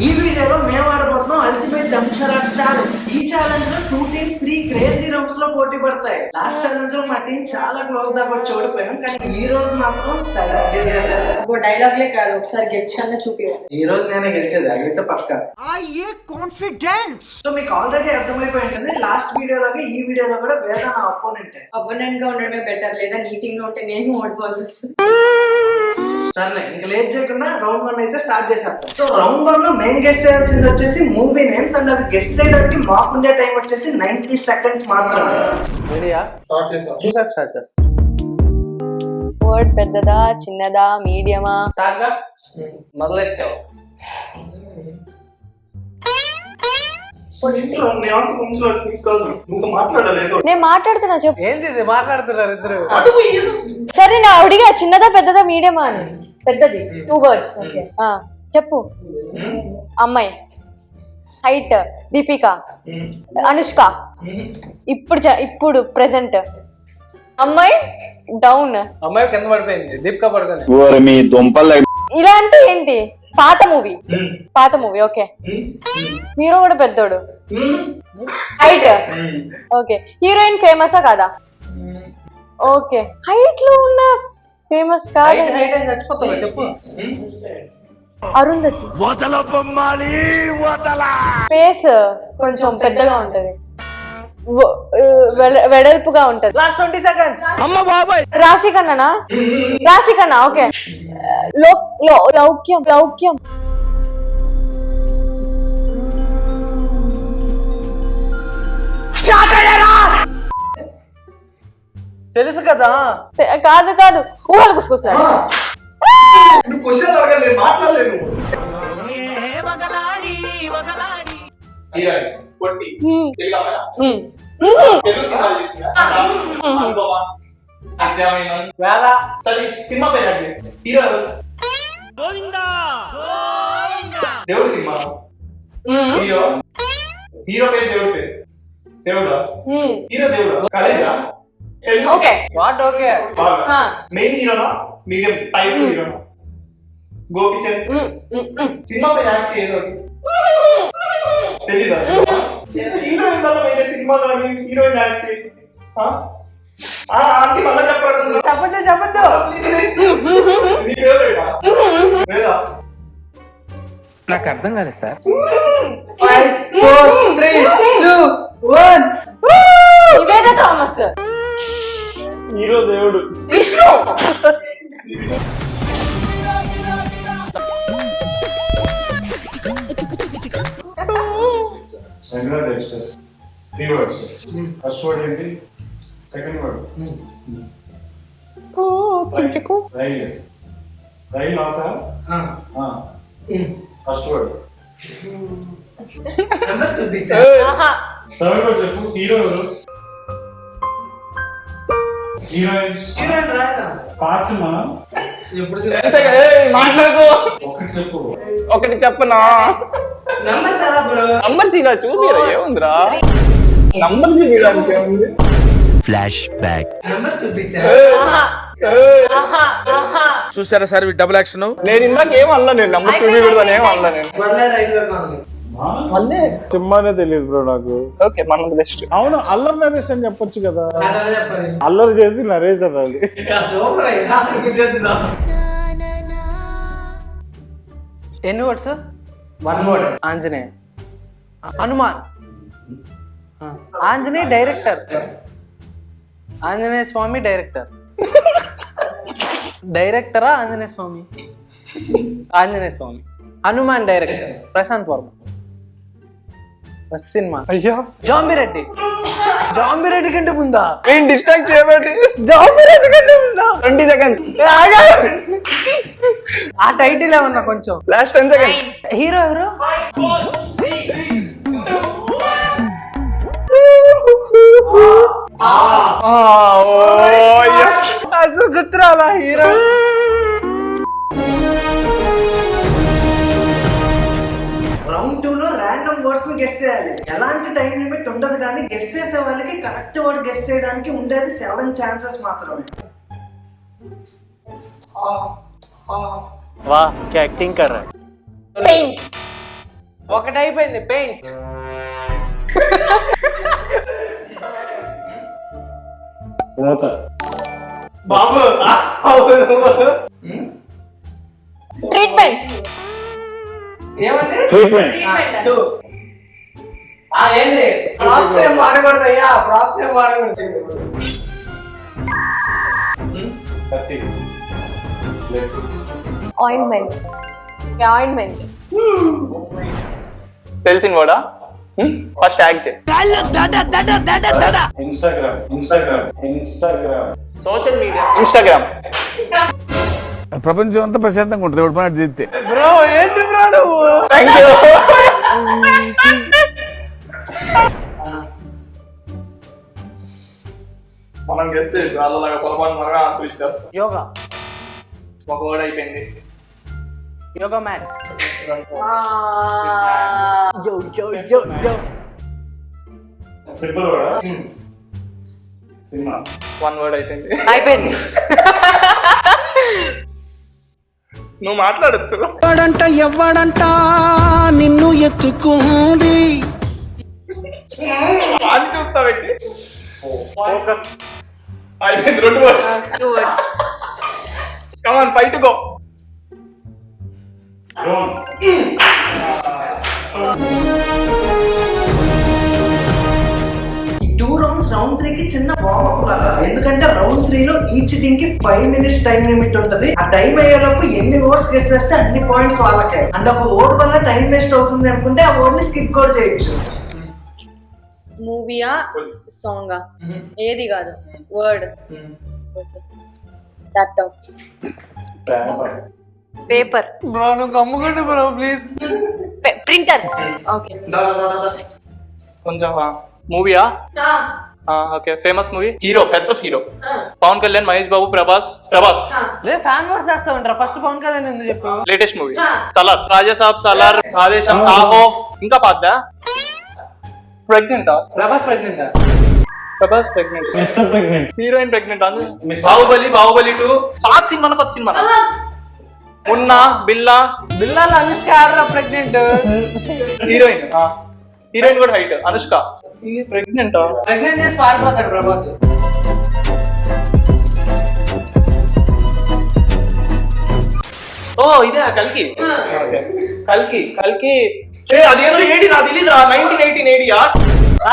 ఈ వీడియోలో మేము ఆడబోతున్నాం అల్టిమేట్ దంచరాట్ ఛాలెంజ్. ఈ ఛాలెంజ్ లో 2 టీమ్స్ 3 క్రేజీ రౌండ్స్ లో పోటీ పడతాయి. లాస్ట్ ఛాలెంజ్ లో మా టీం చాలా క్లోజ్ దాకా వచ్చి ఓడిపోయాం, కానీ ఈ రోజు మాత్రం డైలాగ్లే కాదు, ఒకసారి గెలిచాను చూపి. ఈ రోజు నేనే గెలిచేది, అయితే పక్క. సో మీకు ఆల్రెడీ అర్థమైపోయి ఉంటుంది, లాస్ట్ వీడియోలోకి ఈ వీడియోలో కూడా వేరే నా అపోనెంట్ గా ఉండడమే బెటర్, లేదా నీ టీమ్ లో ఉంటే నేను ఓడిపోవాల్సి వస్తుంది. సర్లే ఇంకా లేట్ చేయకుండా రౌండ్ 1 అయితే స్టార్ట్ చేసేద్దాం. సో రౌండ్ 1 లో మెయిన్ గెస్ చేయాల్సింది వచ్చేసి మూవీ నేమ్స్, అండ్ అవి గెస్ చేయడానికి మాకుండే టైం వచ్చేసి 90 సెకండ్స్ మాత్రమే. వర్డ్ పెద్దదా, చిన్నదా, మీడియమా? మొదలెట్టావు. నేను మాట్లాడుతున్నా, చెప్పు. ఏంది ఇది మాట్లాడుతున్నారు ఇద్దరు? సరే నా అడిగా, చిన్నదా పెద్దదా మీడియమా అని. పెద్దది 2 words. చెప్పు. అమ్మాయి హైట్ దీపిక, అనుష్క. ఇప్పుడు ప్రెసెంట్ అమ్మాయి డౌన్, అమ్మాయి కింద పడిపోయింది, దీపిక పడుతుంది. ఇలా అంటే ఏంటి? పాత మూవీ. ఓకే, హీరో కూడా పెద్దోడు, హైట్. ఓకే, హీరోయిన్ ఫేమసా కాదా? ఓకే, హైట్ లో ఉన్న ఫేమస్ కాదు. హైట్ అని చచ్చిపోతావా? చెప్పు. అరుంధతి. ఫేస్ కొంచెం పెద్దగా ఉంటది, వెడల్పుగా ఉంటది. Last 20 seconds. రాశి ఖన్నా. ఓకే, లౌక్యం. తెలుసు కదా. కాదు, ఊహలు గుసుకొస్తాడు. సినిమా పేరు హీరో దేవుడు సినిమా హీరో పేరు దేవుడా హీరో దేవుడా కాలేదా? ఓకే, మెయిన్ హీరోనా మీడియం టైప్ హీరోనా? గోపిచంద్. సినిమా పేరు యాక్ట్ చేయదు తెలీదా? హీరోయిన్ వల్ల వేరే సినిమా కానీ హీరోయిన్ యాక్ట్ చేయి. ఆంటీ మళ్ళా చెప్పద్దు. లేదా? నాకు అర్థం కాలేదు సార్. 5 4 3 2 1. నివేద థామస్. హీరో దేవుడు Vishnu. Sangrad Express. 3 words. First word ఏంటి? Second word. రైల్ ఆక. First word. థర్డ్ వర్డ్ చెప్పు. హీరో ఎవరు? హీరోయిన్ రాదా? పార్ట్స్ మనం మాట్లాడుకో. ఒకటి చెప్పనా? నంబర్స్ ఎలా బ్రో? నంబర్స్ ఇలా చూపిరా, ఏముందిరా నంబర్ చూపించడానికి ఏముంది? Flash back. నంబర్స్ చూపించా. చూసారా సార్ డబుల్ యాక్షన్. నేను ఇందాక ఏమన్నా, నేను నంబర్ చూపించకూడదని ఏమన్నా. నేను వల్లే రైల్వే కాలనీ. సినిమానే తెలియదు బ్రో నాకు. ఓకే, మన బెస్ట్. అవును, అల్లరి నరేష్ అని చెప్పొచ్చు కదా. అదే చెప్పాలి. అల్లరి చేసి నరేష్ అనాలి. సూపర్ అయ్యా, గుర్తున్నా. ఎన్ని words? 1 word. Anjaneya. Hanuman. Anjaneya director. Anjaneya Swami director. డైరెక్టరా ఆంజనేయ స్వామి? ఆంజనేయ స్వామి. హనుమాన్ డైరెక్టర్ ప్రశాంత్ వర్మ. సినిమా అయ్యా జాంబిరెడ్డి. జాంబిరెడ్డి కంటే ముందా? నేను డిస్ట్రాక్ట్ చేయబట్టి జాంబిరెడ్డి కంటే ముందా? 20 seconds. ఆ టైటిల్ ఏమన్నా కొంచెం. Last 10 seconds. హీరో ఎవరు? అసలు గుర్తురాలా హీరో? రౌండ్ 2 లో ర్యాండమ్ వర్డ్స్ ని గెస్ చేయాలి. ఎలాంటి టైం లిమిట్ ఉండదు, కానీ గెస్ చేసే వాళ్ళకి కరెక్ట్ వర్డ్ గెస్ చేయడానికి ఉండేది 7 ఛాన్సెస్ మాత్రమే. वाह क्या एक्टिंग कर रहा है। पेंट ఒకటి అయిపోయింది పెయింట్. మూత. బాబు ట్రీట్మెంట్. ఏమండి? ట్రీట్మెంట్. ఏంది ప్రాప్స్ ఏం వాడకూడదు అయ్యా, ప్రాప్స్ ఏం వాడకూడదు. కత్తి. లెగ్. ఆయింట్మెంట్. ఆయింట్మెంట్. తెలిసిన కూడా ఫస్ట్ యాక్ట్ చేయి. Instagram. Instagram. Instagram. Social media. Instagram. ప్రపంచం అంతా ప్రశాంతంగా ఉంటుంది ఒకటి మాట చేస్తే. బ్రో ఏంటి బ్రో నువ్వు? Thank you. మనం గెస్ట్ వాళ్ళలాగా పొలపాటు మనగా ఆన్సర్ ఇచ్చేస్తాం. యోగా. ఒక వర్డ్ అయిపోయింది. యోగా మ్యాట్. సింపుల్ కూడా. సినిమా. వన్ వర్డ్ అయిపోయింది. అయిపోయింది. నువ్వు మాట్లాడచ్చు. ఎవ్వడంట నిన్ను ఎత్తుకుంది. అది చూస్తావేంటి? ఫోకస్. అయిపోయింది 2 words. 2 words. Come on fight go. Drone. ఈ 2 rounds రౌండ్ 3 కి చిన్న వార్మప్ లాగా, ఎందుకంటే రౌండ్ 3 లో ఈచ్ టీమ్ కి 5 minutes టైం లిమిట్ ఉంటది. ఆ టైం అయ్యేలోపు ఎన్ని ఓవర్స్ గెస్ చేస్తే అన్ని పాయింట్స్ వాళ్ళకే. అండ్ ఒక ఓవర్ వల్ల టైం వేస్ట్ అవుతుంది అనుకుంటే ఆ ఓవర్ ని స్కిప్ కూడా చేయొచ్చు. మూవీయా సాంగా? ఏది కాదు. Word. Laptop. Paper. Paper. Bro నువ్వు కమ్ముకుంటు బ్రో ప్లీజ్. ప్రింటర్. ఓకే. కొంచెం మూవీయా? ఓకే. Famous movie. హీరో, పెద్ద హీరో. పవన్ కళ్యాణ్, మహేష్ బాబు, ప్రభాస్. లే ఫ్యాన్ వర్డ్స్ చేస్తా ఉంటారా? ఫస్ట్ పవన్ కళ్యాణ్ ఎందుకు చెప్పు? Latest movie Salaar. రాజాసాబ్, సలార్, ఆదేశం, సాహో. ఇంకా పాద్దా? Pregnant. Prabhas pregnant. Prabhas pregnant. Mister pregnant. Heroine pregnant. Miss- Baahubali 2 సాత్ సినిమాకి వచ్చింది మన. మున్నా, బిల్లా. బిల్లాల అనుష్క ఆడరా ప్రెగ్నెంట్. హీరోయిన్ కూడా హైట్. అనుష్క ప్రెగ్నెంట్. ప్రెగ్నెంట్ చేసి పారిపోతాడు ప్రభాస్. ఓ ఇదే కల్కి. కల్కి. అదేదో ఏడి నా తెలీదురా. 1918 ఏడియా?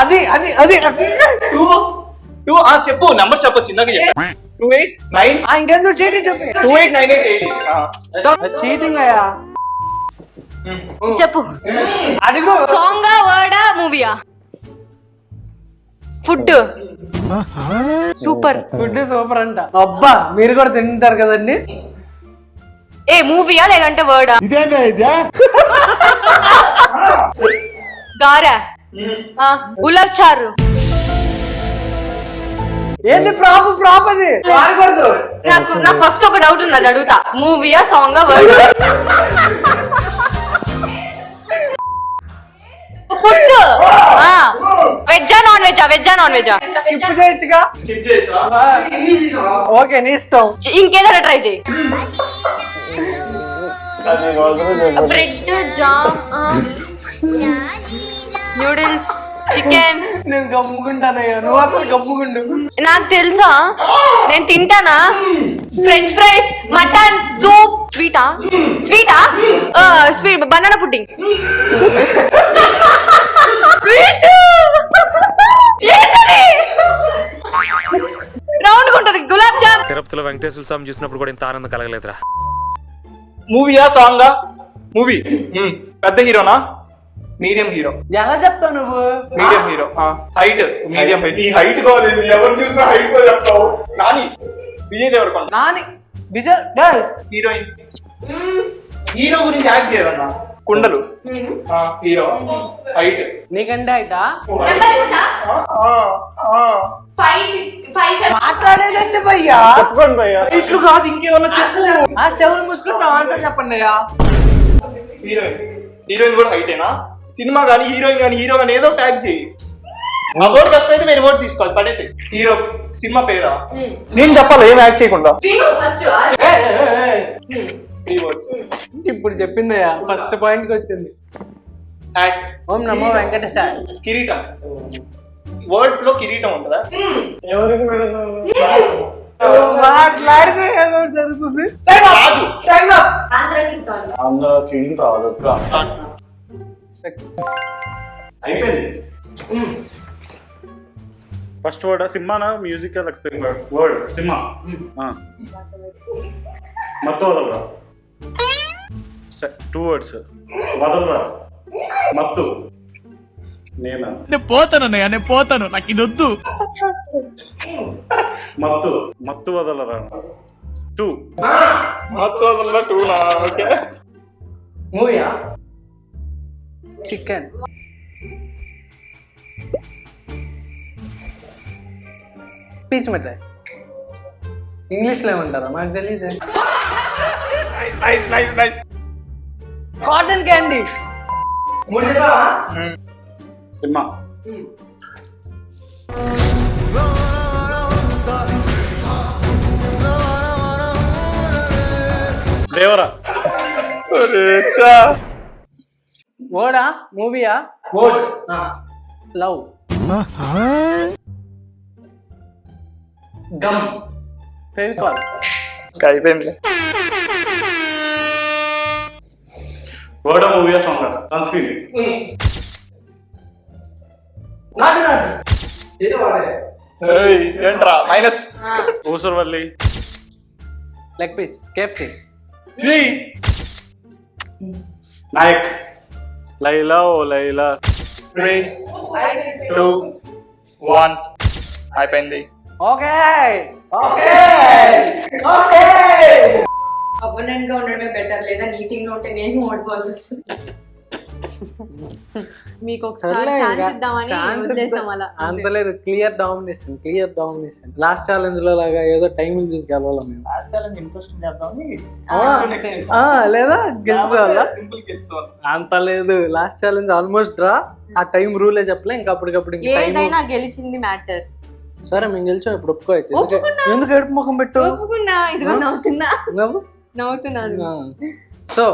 అది అది అది 2 చెప్పు. నంబర్ చెప్పొచ్చు. ఇందాక చెప్పు. 289. ఇంకెందుకు చీటింగ్ చెప్పి. 289880. చీటింగ్ అయ్యా. చెప్పు. అడుగు. సాంగా, వర్డా, మూవీయా? ఫుడ్. సూపర్. ఫుడ్ సూపర్ అంట. అబ్బా మీరు కూడా తింటారు కదండి. ఏ మూవీయా లేదంటే వర్డా? గారా. గులాబ్ చారు. ఏంది ప్రాప్ అది వాడకూడదు. నాకు ఫస్ట్ ఒక డౌట్ ఉంది, అది అడుగుతా. మూవీయా సాంగా వర్డ్? ఫుడ్. వెజ్జా నాన్ వెజ్జా? వెజ్జా నాన్ వెజ్జా? స్కిప్ చేయొచ్చుగా. ఓకే నీ ఇష్టం. ఇంకేదైనా ట్రై చేయి. Bread, jam, noodles, chicken. నేను గమ్ముకుంటానయ్యా, నువ్వు అసలు గమ్ముకుండు. నాకు తెలుసా, నేను తింటానా? French fries, mutton, soup. స్వీటా? Sweet banana pudding. Sweet round ఉంటది. గులాబ్ జామ్. తిరుపతిలో వెంకటేశ్వర స్వామి చూసినప్పుడు కూడా ఇంత ఆనందం కలగలేదురా. మూవీయా సాంగా? మూవీ. పెద్ద హీరోనా? Medium hero. ఎలా చెప్తావు నువ్వు? Medium hero. Height. Medium height. ఈ హైట్ కాలేదు. ఎవరు చూసినా హైట్ తో చెప్తావు. నాని. విజయ్ దేవరకొండ. నాని. విజయ్. హీరోయిన్. హీరో గురించి యాక్ట్ చేయదన్నా. కుండలు. హీరో. హైట్. నీకంటే అయిటా ఫైవ్ మాట్లాడేదండి భయ్యా. చెప్పండి భయ్యా. హైట్ కాదు ఇంకేమన్నా చెప్పు. చెవులు మూసుకుంటాం ఆన్సర్ చెప్పండి అయ్యా. హీరోయిన్ కూడా హైటేనా? సినిమా కానీ హీరోయిన్ కానీ హీరో కానీ ఏదో ట్యాగ్ చేయి. ఆ వర్డ్ కష్టమైతే వేరే వర్డ్ తీసుకోవాలి. పడేసి. హీరో సినిమా పేరా? నేను చెప్పాలి ఏం యాక్ట్ చేయకుండా. ఇప్పుడు చెప్పిందయ్యా, ఫస్ట్ పాయింట్ కి వచ్చింది. హ్యాట్. ఓం నమో వెంకటేశాయ. కిరీటం. వర్డ్ లో కిరీటం ఉంటుందా? ఎవరికి పెడతావు? మాట్లాడితే ఏదో ఒకటి జరుగుతుంది. రాజు. అందరూ కింగ్ కాదు అయిపోయింది. ఫస్ట్ వర్డ్ సినిమానా music word cinema Mathu Vadalara. 2 words వదలరా మత్తు. నేనా నేను పోతాను నాకు ఇది వద్దు. మత్తు మత్తు వదలరా 2. మత్స్యవదల 2 నా. ఓకే. మూవీయా? చికెన్. పీచ్ మిఠాయి. ఇంగ్లీష్ లో ఏమంటారా నాకు తెలియదు. Nice nice nice. Cotton candy. Cinema Devara. వర్డా? మూవీయా? వర్డ్. లవ్. గమ్. ఫెవికాల్. అయిపోయింది. Word movie song sun screen. నాటు ఏదో వాడే. ఏంట్రా minus. Oosaravelli. Leg piece. KFC. Nayak. Laila O Laila. 3 2 1 అయిపోయింది. ఓకే. అపోనెంట్ గా ఉండడమే బెటర్, లేదా నీ టీమ్ లో ఉంటే నేను ఓడిపోవాల్సి వస్తుంది. మీకు ఒకసారి ఛాన్స్ ఇద్దామని వదిలేసాం అలా. అంత లేదు. Clear domination. లాస్ట్ ఛాలెంజ్ లో లాగా ఏదో టైమింగ్ చూసి గెలవాలి మేము. ఇంట్రెస్టింగ్ చేద్దామని లేదా గెలిచేవాళ్ళ? సింపుల్ గెలుస్తాం. అంత లేదు. Last challenge almost draw. ఆ టైం రూలే చెప్పలే. ఇంకా అప్పటికప్పుడు ఏదైనా గెలిచింది మ్యాటర్. సరే మేము గెలిచాం. ఇప్పుడు ఒప్పుకో. అయితే ఒప్పుకున్నా. ఎందుకు ఏడుపు ముఖం పెట్టు? ఒప్పుకున్నా. ఇదిగో నవ్వు. నవ్వుతున్నాను. సో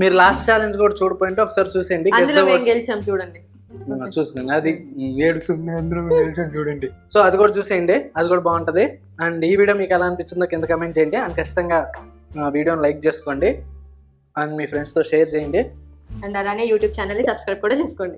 మీరు లాస్ట్ ఛాలెంజ్ కూడా చూడపోయింటే ఒకసారి చూసేయండి. అందులో మేము గెలిచాం చూడండి. చూసుకోండి. అది ఏడుతుంది అందరూ గెలిచాం చూడండి. సో అది కూడా చూసేయండి. అది కూడా బాగుంటది. అండ్ ఈ వీడియో మీకు ఎలా అనిపించిందో కింద కమెంట్ చేయండి. అండ్ ఖచ్చితంగా వీడియోని లైక్ చేసుకోండి. అండ్ మీ ఫ్రెండ్స్తో షేర్ చేయండి. అండ్ అలానే యూట్యూబ్ ఛానల్ని సబ్స్క్రైబ్ కూడా చేసుకోండి.